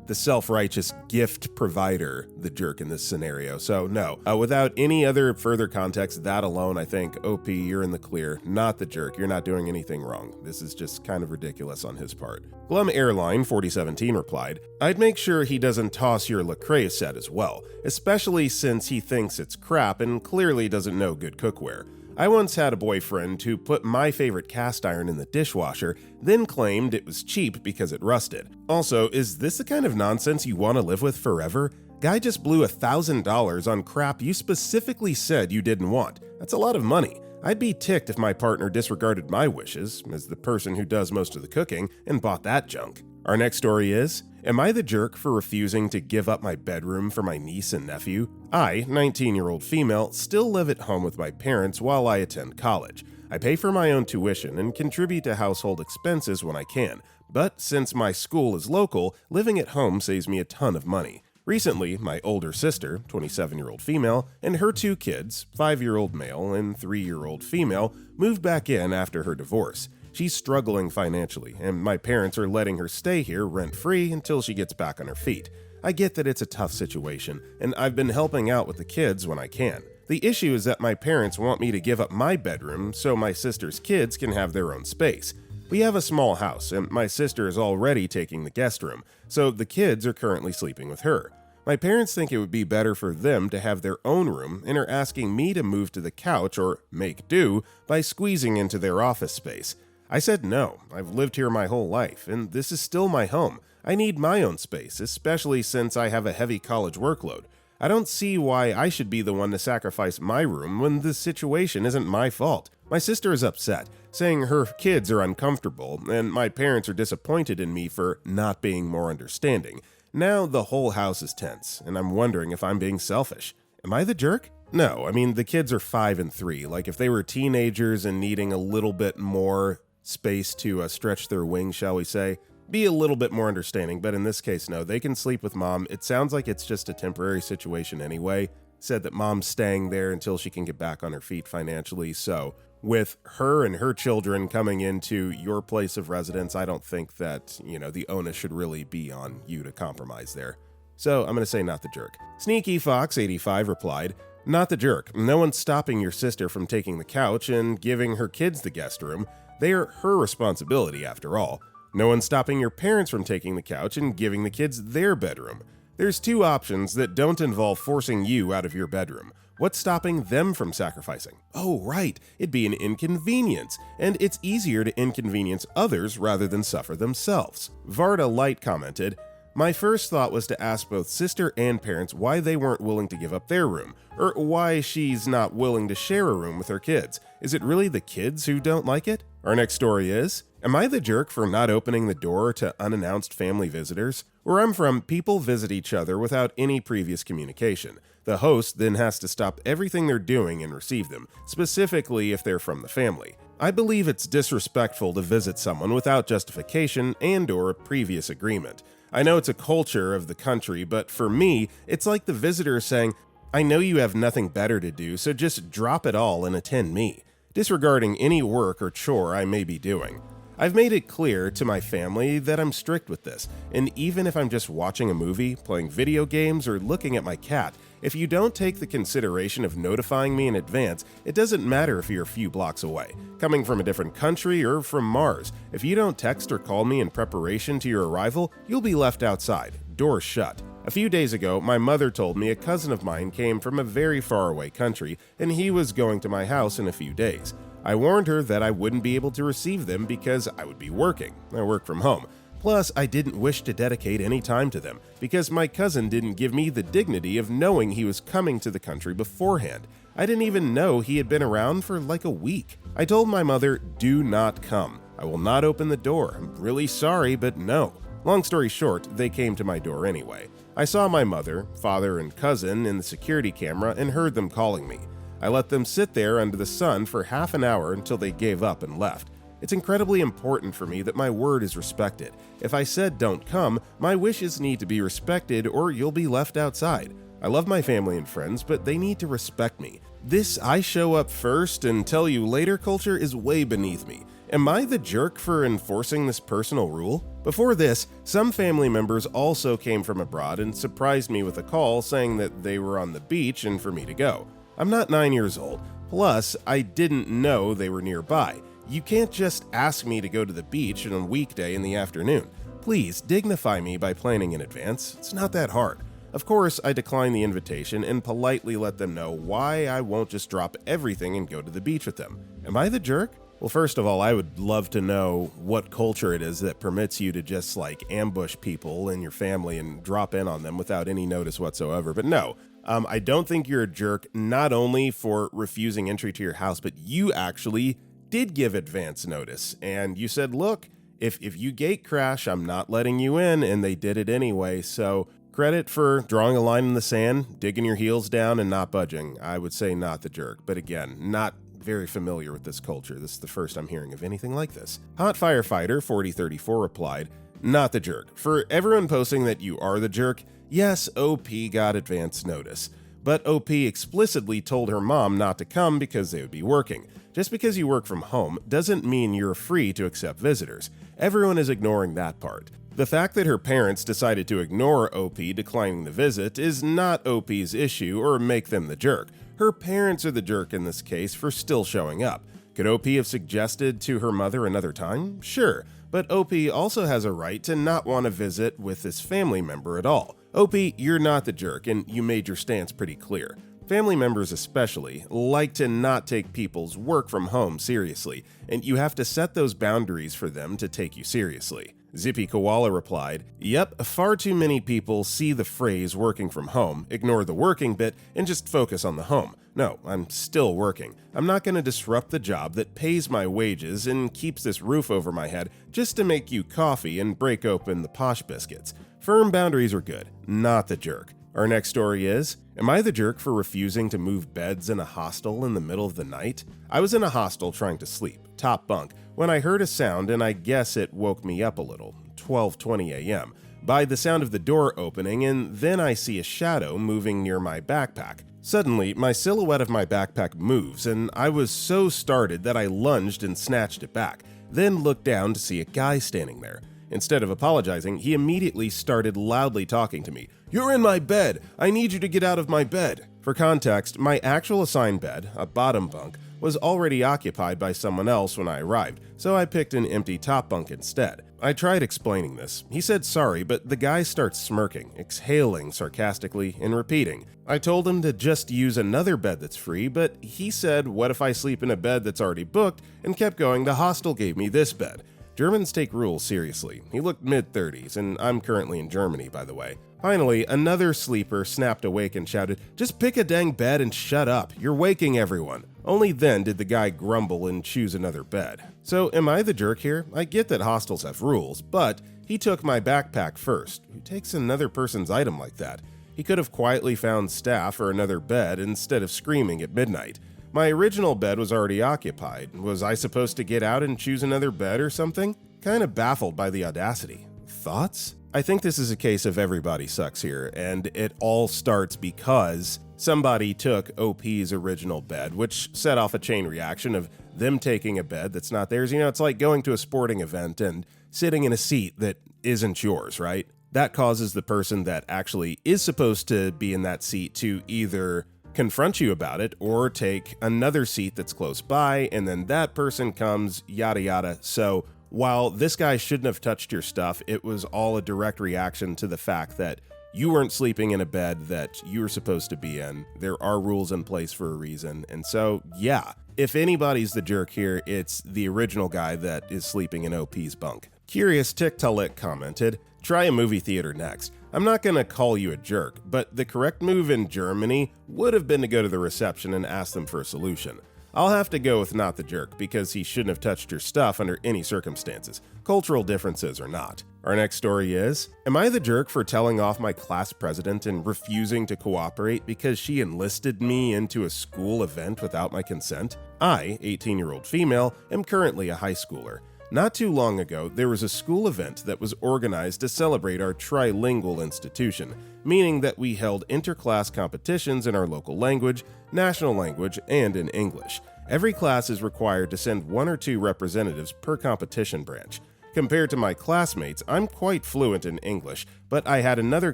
the self-righteous gift provider, the jerk in this scenario. So no, without any other further context, that alone, I think, OP, you're in the clear, not the jerk. You're not doing anything wrong. This is just kind of ridiculous on his part. Glum Airline 4017 replied, I'd make sure he doesn't toss your Lecrae set as well, especially since he thinks it's crap and clearly doesn't know good cookware. I once had a boyfriend who put my favorite cast iron in the dishwasher, then claimed it was cheap because it rusted. Also, is this the kind of nonsense you want to live with forever? Guy just blew $1,000 on crap you specifically said you didn't want. That's a lot of money. I'd be ticked if my partner disregarded my wishes, as the person who does most of the cooking, and bought that junk. Our next story is, am I the jerk for refusing to give up my bedroom for my niece and nephew? I, 19-year-old female, still live at home with my parents while I attend college. I pay for my own tuition and contribute to household expenses when I can, but since my school is local, living at home saves me a ton of money. Recently, my older sister, 27-year-old female, and her 2 kids, 5-year-old male and 3-year-old female, moved back in after her divorce. She's struggling financially, and my parents are letting her stay here rent-free until she gets back on her feet. I get that it's a tough situation, and I've been helping out with the kids when I can. The issue is that my parents want me to give up my bedroom so my sister's kids can have their own space. We have a small house, and my sister is already taking the guest room, so the kids are currently sleeping with her. My parents think it would be better for them to have their own room and are asking me to move to the couch or make do by squeezing into their office space. I said no. I've lived here my whole life, and this is still my home. I need my own space, especially since I have a heavy college workload. I don't see why I should be the one to sacrifice my room when this situation isn't my fault. My sister is upset, saying her kids are uncomfortable, and my parents are disappointed in me for not being more understanding. Now the whole house is tense, and I'm wondering if I'm being selfish. Am I the jerk? No, I mean, the kids are 5 and 3. Like, if they were teenagers and needing a little bit more space to stretch their wings, shall we say, be a little bit more understanding, but in this case, no, they can sleep with mom. It sounds like it's just a temporary situation anyway. Said that mom's staying there until she can get back on her feet financially, so with her and her children coming into your place of residence, I don't think that, the onus should really be on you to compromise there. So I'm going to say not the jerk. Sneaky Fox 85 replied, not the jerk. No one's stopping your sister from taking the couch and giving her kids the guest room. They are her responsibility, after all. No one's stopping your parents from taking the couch and giving the kids their bedroom. There's 2 options that don't involve forcing you out of your bedroom. What's stopping them from sacrificing? Oh, right, it'd be an inconvenience, and it's easier to inconvenience others rather than suffer themselves. Varda Light commented, my first thought was to ask both sister and parents why they weren't willing to give up their room, or why she's not willing to share a room with her kids. Is it really the kids who don't like it? Our next story is, am I the jerk for not opening the door to unannounced family visitors? Where I'm from, people visit each other without any previous communication. The host then has to stop everything they're doing and receive them, specifically if they're from the family. I believe it's disrespectful to visit someone without justification and/or a previous agreement. I know it's a culture of the country, but for me, it's like the visitor saying, I know you have nothing better to do, so just drop it all and attend me, disregarding any work or chore I may be doing. I've made it clear to my family that I'm strict with this, and even if I'm just watching a movie, playing video games, or looking at my cat, if you don't take the consideration of notifying me in advance, it doesn't matter if you're a few blocks away, coming from a different country or from Mars. If you don't text or call me in preparation to your arrival, you'll be left outside, doors shut. A few days ago, my mother told me a cousin of mine came from a very faraway country, and he was going to my house in a few days. I warned her that I wouldn't be able to receive them because I would be working. I work from home. Plus, I didn't wish to dedicate any time to them because my cousin didn't give me the dignity of knowing he was coming to the country beforehand. I didn't even know he had been around for like a week. I told my mother, do not come. I will not open the door. I'm really sorry, but no. Long story short, they came to my door anyway. I saw my mother, father, and cousin in the security camera and heard them calling me. I let them sit there under the sun for half an hour until they gave up and left. It's incredibly important for me that my word is respected. If I said don't come, my wishes need to be respected or you'll be left outside. I love my family and friends, but they need to respect me. This I show up first and tell you later culture is way beneath me. Am I the jerk for enforcing this personal rule? Before this, some family members also came from abroad and surprised me with a call saying that they were on the beach and for me to go. I'm not 9 years old. Plus, I didn't know they were nearby. You can't just ask me to go to the beach on a weekday in the afternoon. Please dignify me by planning in advance. It's not that hard. Of course, I declined the invitation and politely let them know why I won't just drop everything and go to the beach with them. Am I the jerk? Well, first of all, I would love to know what culture it is that permits you to just ambush people in your family and drop in on them without any notice whatsoever. But no, I don't think you're a jerk, not only for refusing entry to your house, but you actually did give advance notice. And you said, look, if you gate crash, I'm not letting you in, and they did it anyway. So credit for drawing a line in the sand, digging your heels down, and not budging. I would say not the jerk, but again, not very familiar with this culture. This is the first I'm hearing of anything like this. Hot Firefighter 4034 replied, not the jerk. For everyone posting that you are the jerk, yes, OP got advance notice. But OP explicitly told her mom not to come because they would be working. Just because you work from home doesn't mean you're free to accept visitors. Everyone is ignoring that part. The fact that her parents decided to ignore OP declining the visit is not OP's issue or make them the jerk. Her parents are the jerk in this case for still showing up. Could OP have suggested to her mother another time? Sure, but OP also has a right to not want to visit with this family member at all. OP, you're not the jerk, and you made your stance pretty clear. Family members especially like to not take people's work from home seriously, and you have to set those boundaries for them to take you seriously. Zippy Koala replied, yep, far too many people see the phrase working from home, ignore the working bit, and just focus on the home. No, I'm still working. I'm not going to disrupt the job that pays my wages and keeps this roof over my head just to make you coffee and break open the posh biscuits. Firm boundaries are good, not the jerk. Our next story is, am I the jerk for refusing to move beds in a hostel in the middle of the night? I was in a hostel trying to sleep, top bunk, when I heard a sound and I guess it woke me up a little, 12:20 a.m., by the sound of the door opening, and then I see a shadow moving near my backpack. Suddenly, my silhouette of my backpack moves, and I was so startled that I lunged and snatched it back, then looked down to see a guy standing there. Instead of apologizing, he immediately started loudly talking to me. You're in my bed! I need you to get out of my bed! For context, my actual assigned bed, a bottom bunk, was already occupied by someone else when I arrived, so I picked an empty top bunk instead. I tried explaining this. He said sorry, but the guy starts smirking, exhaling sarcastically, and repeating. I told him to just use another bed that's free, but he said, what if I sleep in a bed that's already booked, and kept going, the hostel gave me this bed. Germans take rules seriously. He looked mid-30s, and I'm currently in Germany, by the way. Finally, another sleeper snapped awake and shouted, just pick a dang bed and shut up. You're waking everyone. Only then did the guy grumble and choose another bed. So am I the jerk here? I get that hostels have rules, but he took my backpack first. Who takes another person's item like that? He could have quietly found staff or another bed instead of screaming at midnight. My original bed was already occupied. Was I supposed to get out and choose another bed or something? Kinda baffled by the audacity. Thoughts? I think this is a case of everybody sucks here, and it all starts because somebody took OP's original bed, which set off a chain reaction of them taking a bed that's not theirs. You know, it's like going to a sporting event and sitting in a seat that isn't yours, right? That causes the person that actually is supposed to be in that seat to either confront you about it or take another seat that's close by, and then that person comes, yada yada. So while this guy shouldn't have touched your stuff, it was all a direct reaction to the fact that you weren't sleeping in a bed that you were supposed to be in. There are rules in place for a reason. And so, yeah, if anybody's the jerk here, it's the original guy that is sleeping in OP's bunk. Curious Tiktalik commented, try a movie theater next. I'm not going to call you a jerk, but the correct move in Germany would have been to go to the reception and ask them for a solution. I'll have to go with not the jerk because he shouldn't have touched your stuff under any circumstances, cultural differences or not. Our next story is, am I the jerk for telling off my class president and refusing to cooperate because she enlisted me into a school event without my consent? I, 18-year-old female, am currently a high schooler. Not too long ago, there was a school event that was organized to celebrate our trilingual institution, meaning that we held interclass competitions in our local language, national language, and in English. Every class is required to send 1 or 2 representatives per competition branch. Compared to my classmates, I'm quite fluent in English, but I had another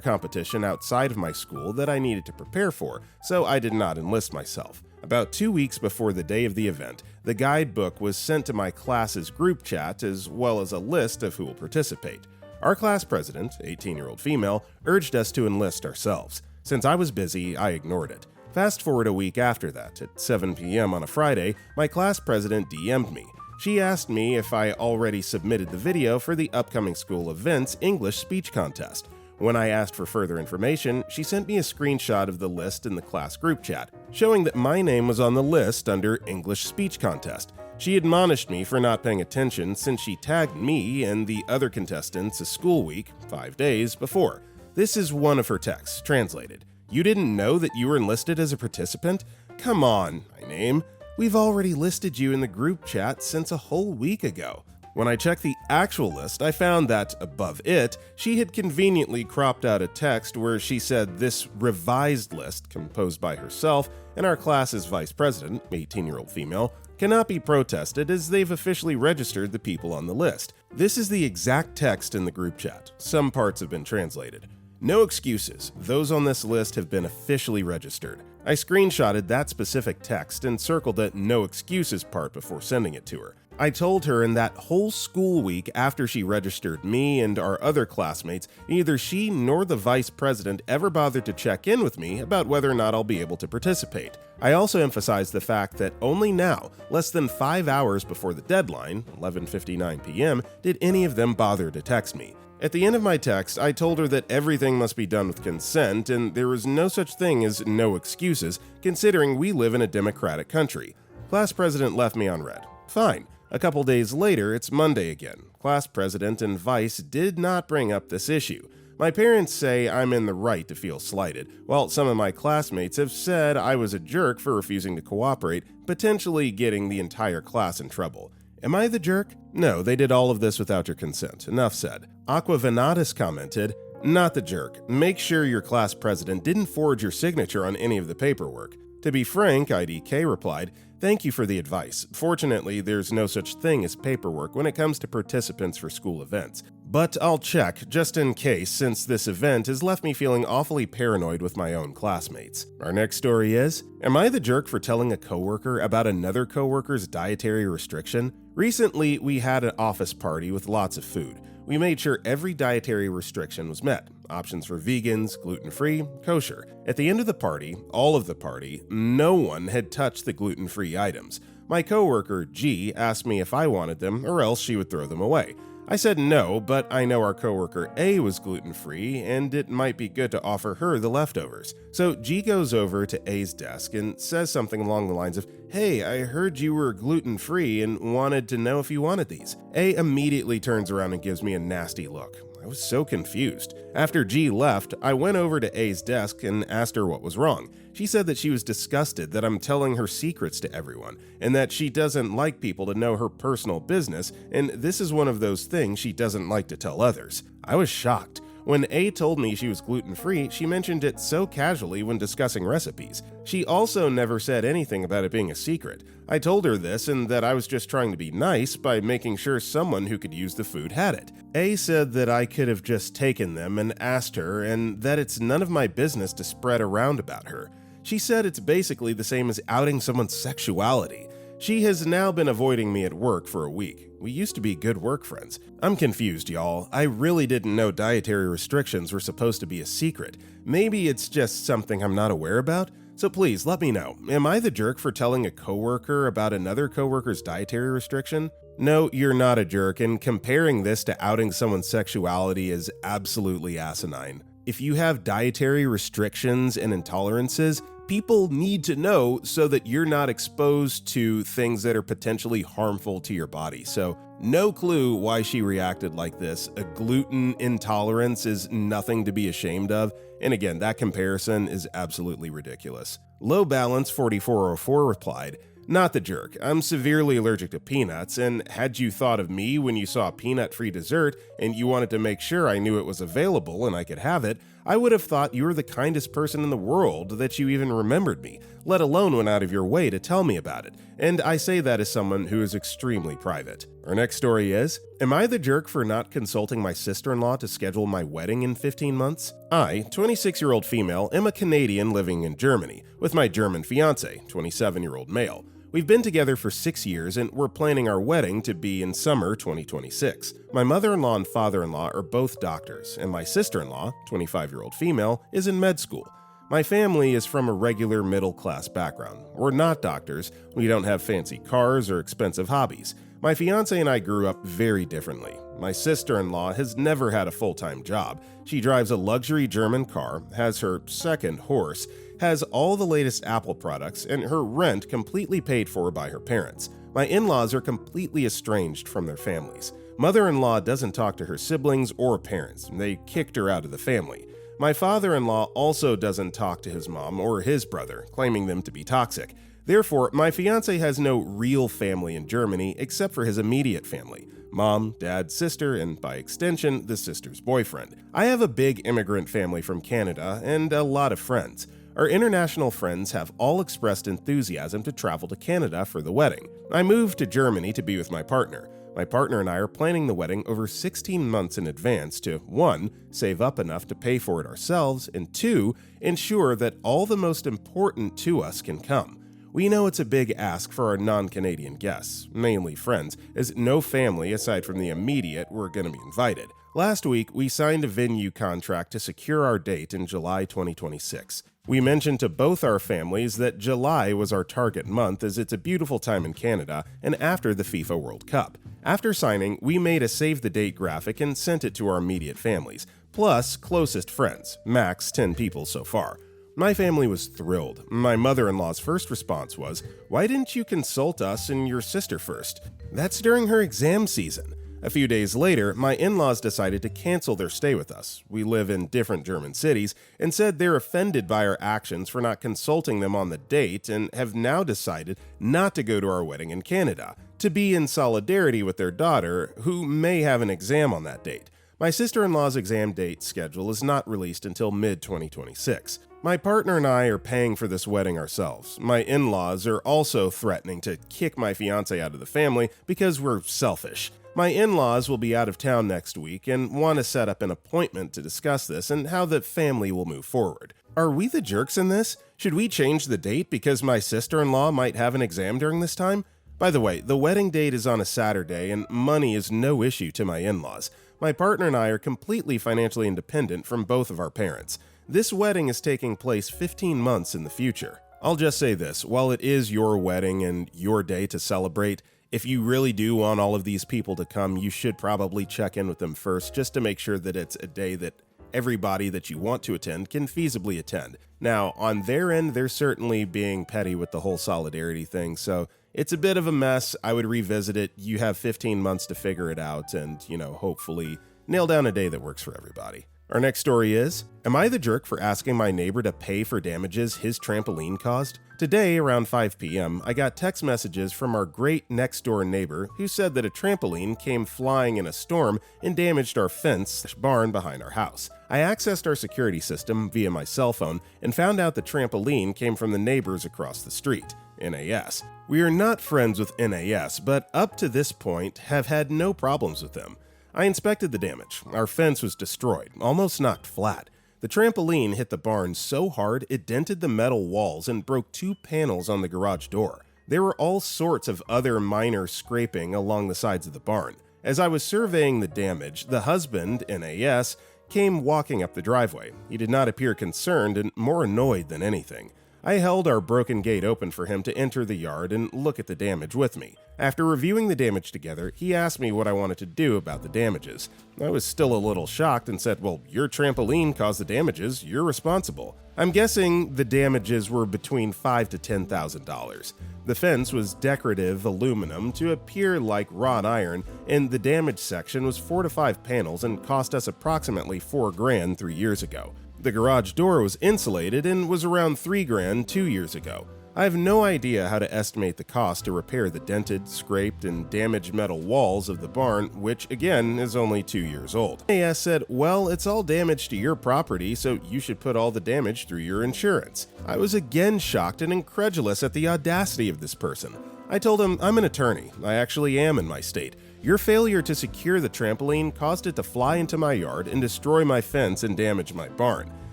competition outside of my school that I needed to prepare for, so I did not enlist myself. About 2 weeks before the day of the event, the guidebook was sent to my class's group chat as well as a list of who will participate. Our class president, 18-year-old female, urged us to enlist ourselves. Since I was busy, I ignored it. Fast forward a week after that, at 7 p.m. on a Friday, my class president DM'd me. She asked me if I already submitted the video for the upcoming school event's English speech contest. When I asked for further information, she sent me a screenshot of the list in the class group chat, showing that my name was on the list under English speech contest. She admonished me for not paying attention since she tagged me and the other contestants a school week, 5 days, before. This is one of her texts, translated. "You didn't know that you were enlisted as a participant? Come on, my name. We've already listed you in the group chat since a whole week ago." When I checked the actual list, I found that, above it, she had conveniently cropped out a text where she said this revised list, composed by herself and our class's vice president, 18-year-old female, cannot be protested as they've officially registered the people on the list. This is the exact text in the group chat. Some parts have been translated. "No excuses. Those on this list have been officially registered." I screenshotted that specific text and circled the "no excuses" part before sending it to her. I told her in that whole school week after she registered me and our other classmates, neither she nor the vice president ever bothered to check in with me about whether or not I'll be able to participate. I also emphasized the fact that only now, less than 5 hours before the deadline, 11:59 p.m., did any of them bother to text me. At the end of my text, I told her that everything must be done with consent and there is no such thing as no excuses, considering we live in a democratic country. Class president left me on red. Fine. A couple days later, it's Monday again. Class president and vice did not bring up this issue. My parents say I'm in the right to feel slighted, while some of my classmates have said I was a jerk for refusing to cooperate, potentially getting the entire class in trouble. Am I the jerk? No, they did all of this without your consent. Enough said. Aqua Venatus commented, "Not the jerk. Make sure your class president didn't forge your signature on any of the paperwork." To be frank, IDK replied, "Thank you for the advice. Fortunately, there's no such thing as paperwork when it comes to participants for school events. But I'll check, just in case, since this event has left me feeling awfully paranoid with my own classmates." Our next story is, am I the jerk for telling a coworker about another coworker's dietary restriction? Recently, we had an office party with lots of food. We made sure every dietary restriction was met. Options for vegans, gluten-free, kosher. At the end of the party, all of the party, no one had touched the gluten-free items. My coworker, G, asked me if I wanted them or else she would throw them away. I said no, but I know our coworker A was gluten-free and it might be good to offer her the leftovers. So G goes over to A's desk and says something along the lines of, "Hey, I heard you were gluten-free and wanted to know if you wanted these." A immediately turns around and gives me a nasty look. I was so confused. After G left, I went over to A's desk and asked her what was wrong. She said that she was disgusted that I'm telling her secrets to everyone, and that she doesn't like people to know her personal business, and this is one of those things she doesn't like to tell others. I was shocked. When A told me she was gluten-free, she mentioned it so casually when discussing recipes. She also never said anything about it being a secret. I told her this and that I was just trying to be nice by making sure someone who could use the food had it. A said that I could have just taken them and asked her, and that it's none of my business to spread around about her. She said it's basically the same as outing someone's sexuality. She has now been avoiding me at work for a week. We used to be good work friends. I'm confused, y'all. I really didn't know dietary restrictions were supposed to be a secret. Maybe it's just something I'm not aware about? So please, let me know. Am I the jerk for telling a coworker about another coworker's dietary restriction? No, you're not a jerk, and comparing this to outing someone's sexuality is absolutely asinine. If you have dietary restrictions and intolerances, people need to know so that you're not exposed to things that are potentially harmful to your body. So, no clue why she reacted like this. A gluten intolerance is nothing to be ashamed of. And again, that comparison is absolutely ridiculous. Low Balance 4404 replied, "Not the jerk. I'm severely allergic to peanuts, and had you thought of me when you saw a peanut-free dessert and you wanted to make sure I knew it was available and I could have it, I would have thought you were the kindest person in the world that you even remembered me, let alone went out of your way to tell me about it. And I say that as someone who is extremely private." Our next story is, am I the jerk for not consulting my sister-in-law to schedule my wedding in 15 months? I, 26-year-old female, am a Canadian living in Germany, with my German fiancé, 27-year-old male. We've been together for 6 years and we're planning our wedding to be in summer 2026. My mother-in-law and father-in-law are both doctors, and my sister-in-law, 25-year-old female, is in med school. My family is from a regular middle-class background. We're not doctors, we don't have fancy cars or expensive hobbies. My fiancé and I grew up very differently. My sister-in-law has never had a full-time job. She drives a luxury German car, has her second horse, has all the latest Apple products, and her rent completely paid for by her parents. My in-laws are completely estranged from their families. Mother-in-law doesn't talk to her siblings or parents. They kicked her out of the family. My father-in-law also doesn't talk to his mom or his brother, claiming them to be toxic. Therefore, my fiancé has no real family in Germany except for his immediate family: mom, dad, sister, and by extension, the sister's boyfriend. I have a big immigrant family from Canada and a lot of friends. Our international friends have all expressed enthusiasm to travel to Canada for the wedding. I moved to Germany to be with my partner. My partner and I are planning the wedding over 16 months in advance to 1. Save up enough to pay for it ourselves, and 2. Ensure that all the most important to us can come. We know it's a big ask for our non-Canadian guests, mainly friends, as no family aside from the immediate were going to be invited. Last week, we signed a venue contract to secure our date in July 2026. We mentioned to both our families that July was our target month as it's a beautiful time in Canada and after the FIFA World Cup. After signing, we made a save the date graphic and sent it to our immediate families, plus closest friends, max 10 people so far. My family was thrilled. My mother-in-law's first response was, "Why didn't you consult us and your sister first?" That's during her exam season. A few days later, my in-laws decided to cancel their stay with us. We live in different German cities, and said they're offended by our actions for not consulting them on the date and have now decided not to go to our wedding in Canada, to be in solidarity with their daughter, who may have an exam on that date. My sister-in-law's exam date schedule is not released until mid-2026. My partner and I are paying for this wedding ourselves. My in-laws are also threatening to kick my fiancé out of the family because we're selfish. My in-laws will be out of town next week and want to set up an appointment to discuss this and how the family will move forward. Are we the jerks in this? Should we change the date because my sister-in-law might have an exam during this time? By the way, the wedding date is on a Saturday and money is no issue to my in-laws. My partner and I are completely financially independent from both of our parents. This wedding is taking place 15 months in the future. I'll just say this, while it is your wedding and your day to celebrate, if you really do want all of these people to come, you should probably check in with them first just to make sure that it's a day that everybody that you want to attend can feasibly attend. Now, on their end, they're certainly being petty with the whole solidarity thing, so it's a bit of a mess. I would revisit it. You have 15 months to figure it out and, hopefully nail down a day that works for everybody. Our next story is, am I the jerk for asking my neighbor to pay for damages his trampoline caused? Today, around 5 p.m., I got text messages from our great next-door neighbor who said that a trampoline came flying in a storm and damaged our fence/barn behind our house. I accessed our security system via my cell phone and found out the trampoline came from the neighbors across the street, NAS. We are not friends with NAS, but up to this point have had no problems with them. I inspected the damage. Our fence was destroyed, almost knocked flat. The trampoline hit the barn so hard it dented the metal walls and broke 2 panels on the garage door. There were all sorts of other minor scraping along the sides of the barn. As I was surveying the damage, the husband, NAS, came walking up the driveway. He did not appear concerned and more annoyed than anything. I held our broken gate open for him to enter the yard and look at the damage with me. After reviewing the damage together, he asked me what I wanted to do about the damages. I was still a little shocked and said, "Well, your trampoline caused the damages, you're responsible." I'm guessing the damages were between $5,000 to $10,000. The fence was decorative aluminum to appear like wrought iron, and the damaged section was 4 to 5 panels and cost us approximately $4,000 3 years ago. The garage door was insulated and was around $3,000 2 years ago. I have no idea how to estimate the cost to repair the dented, scraped, and damaged metal walls of the barn, which again is only 2 years old. NAS said, "Well, it's all damage to your property, so you should put all the damage through your insurance." I was again shocked and incredulous at the audacity of this person. I told him I'm an attorney. I actually am in my state. Your failure to secure the trampoline caused it to fly into my yard and destroy my fence and damage my barn.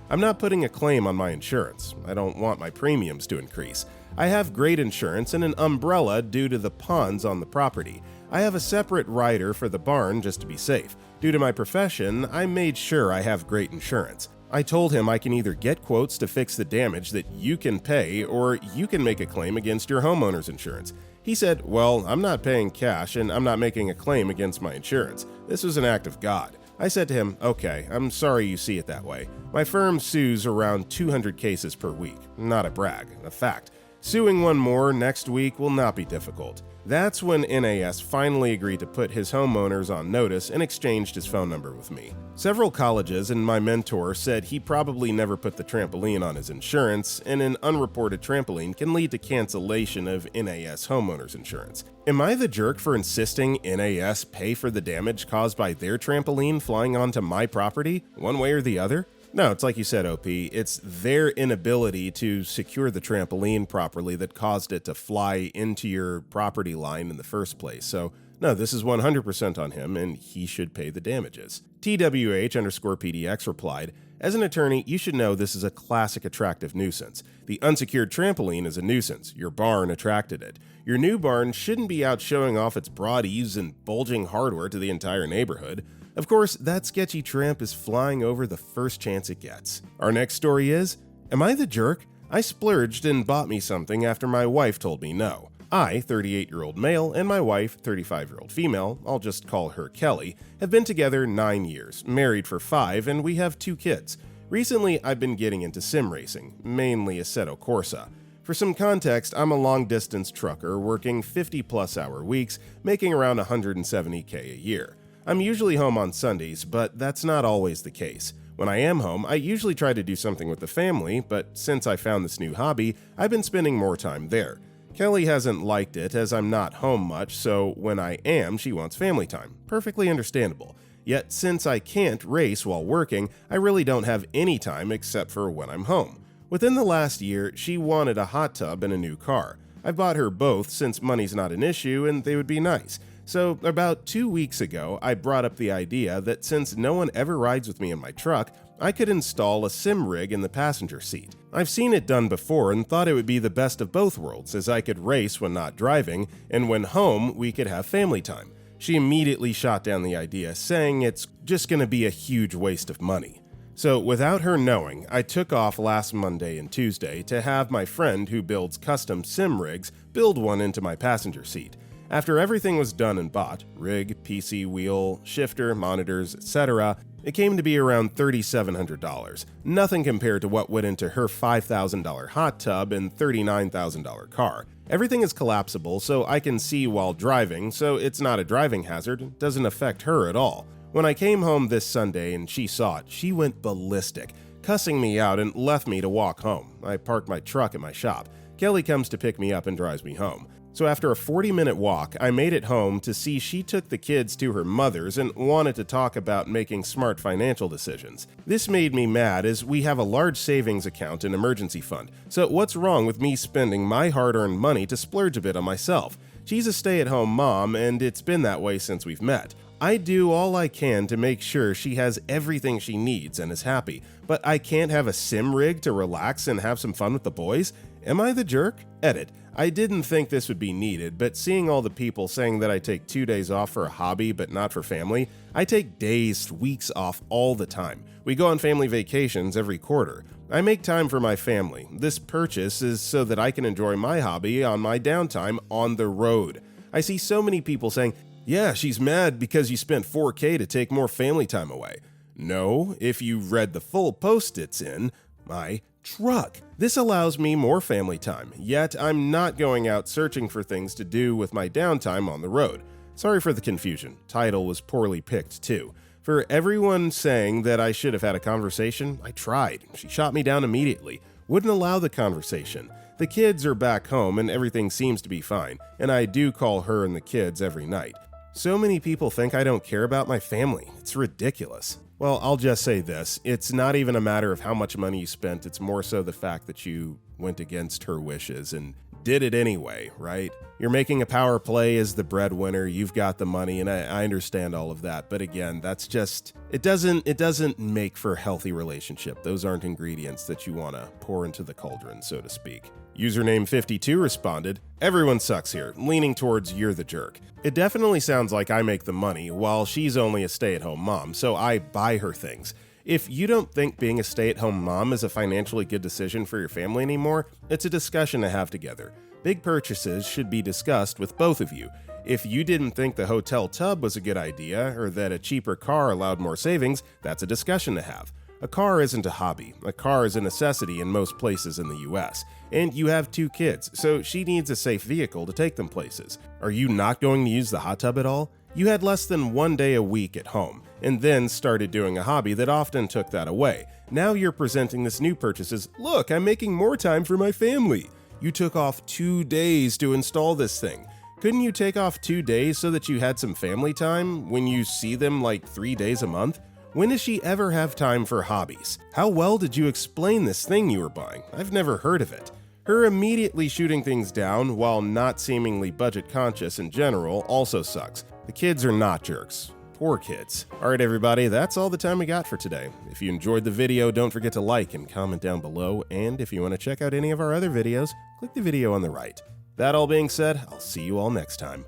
I'm not putting a claim on my insurance. I don't want my premiums to increase. I have great insurance and an umbrella due to the ponds on the property. I have a separate rider for the barn just to be safe. Due to my profession, I made sure I have great insurance. I told him I can either get quotes to fix the damage that you can pay, or you can make a claim against your homeowner's insurance. He said, well, I'm not paying cash and I'm not making a claim against my insurance. This was an act of God. I said to him, okay, I'm sorry you see it that way. My firm sues around 200 cases per week. Not a brag, a fact. Suing one more next week will not be difficult. That's when NAS finally agreed to put his homeowners on notice and exchanged his phone number with me. Several colleges and my mentor said he probably never put the trampoline on his insurance, and an unreported trampoline can lead to cancellation of NAS homeowners insurance. Am I the jerk for insisting NAS pay for the damage caused by their trampoline flying onto my property, one way or the other? No, it's like you said, OP. It's their inability to secure the trampoline properly that caused it to fly into your property line in the first place. So, no, this is 100% on him, and he should pay the damages. TWH_PDX replied, as an attorney, you should know this is a classic attractive nuisance. The unsecured trampoline is a nuisance. Your barn attracted it. Your new barn shouldn't be out showing off its broad eaves and bulging hardware to the entire neighborhood. Of course, that sketchy tramp is flying over the first chance it gets. Our next story is, am I the jerk? I splurged and bought me something after my wife told me no. I, 38-year-old male, and my wife, 35-year-old female, I'll just call her Kelly, have been together 9 years, married for 5, and we have 2 kids. Recently, I've been getting into sim racing, mainly Assetto Corsa. For some context, I'm a long-distance trucker working 50-plus hour weeks, making around $170K a year. I'm usually home on Sundays, but that's not always the case. When I am home, I usually try to do something with the family, but since I found this new hobby, I've been spending more time there. Kelly hasn't liked it as I'm not home much, so when I am, she wants family time. Perfectly understandable. Yet since I can't race while working, I really don't have any time except for when I'm home. Within the last year, she wanted a hot tub and a new car. I bought her both since money's not an issue and they would be nice. So about 2 weeks ago, I brought up the idea that since no one ever rides with me in my truck, I could install a sim rig in the passenger seat. I've seen it done before and thought it would be the best of both worlds, as I could race when not driving, and when home, we could have family time. She immediately shot down the idea, saying it's just going to be a huge waste of money. So without her knowing, I took off last Monday and Tuesday to have my friend who builds custom sim rigs build one into my passenger seat. After everything was done and bought, rig, PC, wheel, shifter, monitors, etc., it came to be around $3,700. Nothing compared to what went into her $5,000 hot tub and $39,000 car. Everything is collapsible so I can see while driving, so it's not a driving hazard, it doesn't affect her at all. When I came home this Sunday and she saw it, she went ballistic, cussing me out and left me to walk home. I parked my truck at my shop. Kelly comes to pick me up and drives me home. So after a 40-minute walk, I made it home to see she took the kids to her mother's and wanted to talk about making smart financial decisions. This made me mad as we have a large savings account and emergency fund, so what's wrong with me spending my hard-earned money to splurge a bit on myself? She's a stay-at-home mom and it's been that way since we've met. I do all I can to make sure she has everything she needs and is happy, but I can't have a sim rig to relax and have some fun with the boys? Am I the jerk? Edit. I didn't think this would be needed, but seeing all the people saying that I take 2 days off for a hobby but not for family, I take days, weeks off all the time. We go on family vacations every quarter. I make time for my family. This purchase is so that I can enjoy my hobby on my downtime on the road. I see so many people saying, yeah, she's mad because you spent $4K to take more family time away. No, if you read the full post it's in, my truck. This allows me more family time, yet I'm not going out searching for things to do with my downtime on the road. Sorry for the confusion. Title was poorly picked too. For everyone saying that I should have had a conversation, I tried. She shot me down immediately. Wouldn't allow the conversation. The kids are back home and everything seems to be fine, and I do call her and the kids every night. So many people think I don't care about my family. It's ridiculous. Well, I'll just say this. It's not even a matter of how much money you spent. It's more so the fact that you went against her wishes and did it anyway, right? You're making a power play as the breadwinner, you've got the money, and I understand all of that. But again, that's just, it doesn't make for a healthy relationship. Those aren't ingredients that you want to pour into the cauldron, so to speak. Username 52 responded, "Everyone sucks here, leaning towards you're the jerk. It definitely sounds like I make the money, while she's only a stay-at-home mom, so I buy her things. If you don't think being a stay-at-home mom is a financially good decision for your family anymore, it's a discussion to have together. Big purchases should be discussed with both of you. If you didn't think the hotel tub was a good idea, or that a cheaper car allowed more savings, that's a discussion to have. A car isn't a hobby. A car is a necessity in most places in the US. And you have 2 kids, so she needs a safe vehicle to take them places. Are you not going to use the hot tub at all? You had less than 1 day a week at home, and then started doing a hobby that often took that away. Now you're presenting this new purchase as, look, I'm making more time for my family. You took off 2 days to install this thing. Couldn't you take off 2 days so that you had some family time when you see them like 3 days a month? When does she ever have time for hobbies? How well did you explain this thing you were buying? I've never heard of it." Her immediately shooting things down while not seemingly budget conscious in general also sucks. The kids are not jerks. Poor kids. Alright everybody, that's all the time we got for today. If you enjoyed the video, don't forget to like and comment down below, and if you want to check out any of our other videos, click the video on the right. That all being said, I'll see you all next time.